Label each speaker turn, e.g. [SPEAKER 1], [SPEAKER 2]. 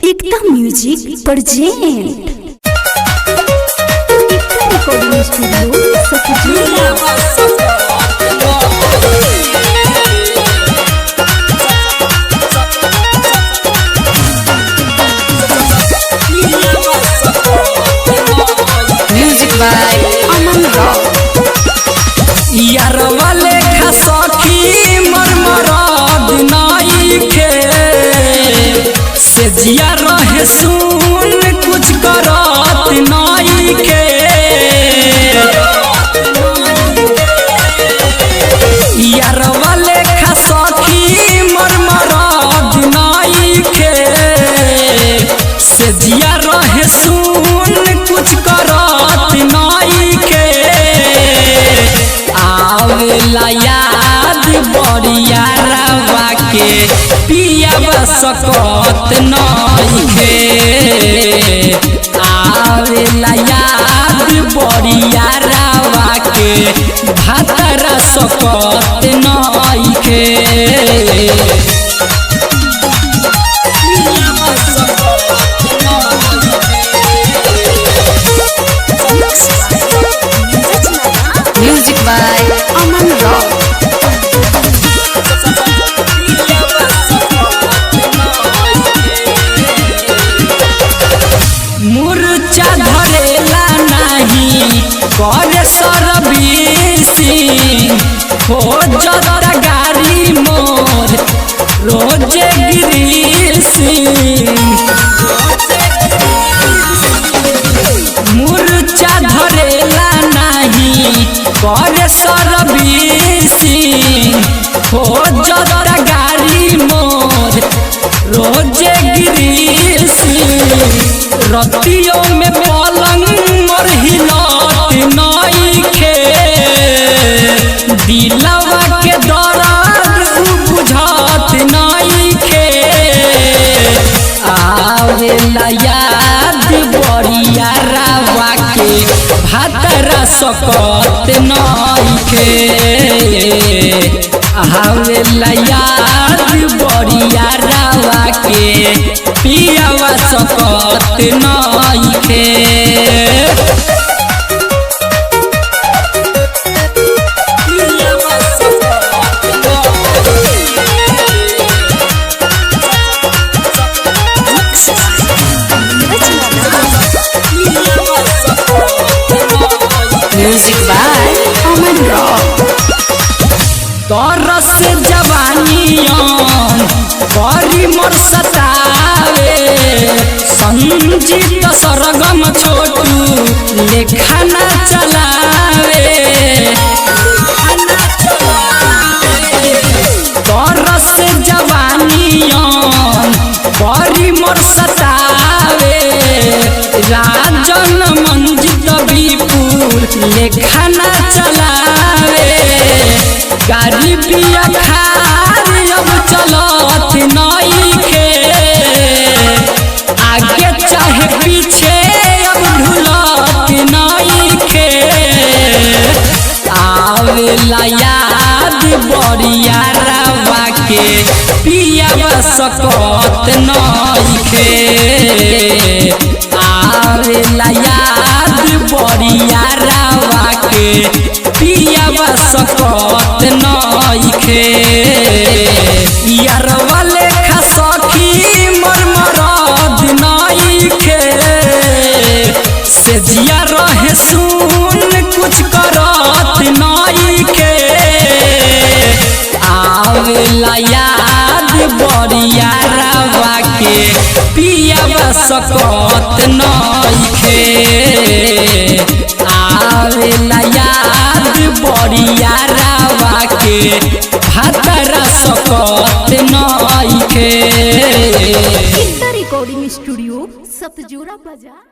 [SPEAKER 1] Ekta music present Ekta recording studio Satpura.
[SPEAKER 2] Music by Aman Rock.
[SPEAKER 3] यार वाले खसखी मरमराद नाई के से जिया रहे सुन कुछ करत नाई के। यार वाले खसखी मरमराद नाई के से जिया रहे सुन कुछ करत नाई के। आवेला याद बड़िया रवा के पिया सकत नइखे। आवेला याद बड़िया रवा के भातरा सकत नइखे।
[SPEAKER 2] Music by Aman Rock.
[SPEAKER 3] मुर्चा धरेला नहीं करे सरबीसी हो जता गाड़ी मोर रोजे गिरीसी। मुर्चा धरेला नहीं करे सरबीसी हो जता गाड़ी मोर रोजे गिरीसी। रतियों में पलंग मोर हिलत नइखे। दिलवा के दर्द बुझत नइखे। आवेला याद बड़िया रवा के भातरा सकत नइखे। आवेला याद बड़िया रवा के पियावा सकत नइखे।
[SPEAKER 2] Music by Aman Rock.
[SPEAKER 3] तरस जवानियन बड़ी मोर सतावे। संजीत सरगम छोटू लेखाना चलावे। तरस जवानियन बड़ी मोर सतावे। राजन मंजित विपुल लेखाना चलावे। गाड़ी पिया खार अब चलत नइखे। आगे चाहे पीछे अब ढुलत नइखे। आवेला याद बड़िया रवा के पिया सकत नइखे। आवेला याद बड़िया रवा के पिया सकत नइखे। यार वाले खसखी मरमराद नइखे से जिया रहे सुन कुछ करत नइखे। आवेला याद बड़िया रवा के पिया सकत नइखे। आवेला याद बड़िया रवा के भातरा सकत नइखे।
[SPEAKER 1] एकता रिकॉर्डिंग स्टूडियो सतपुरा बाजार।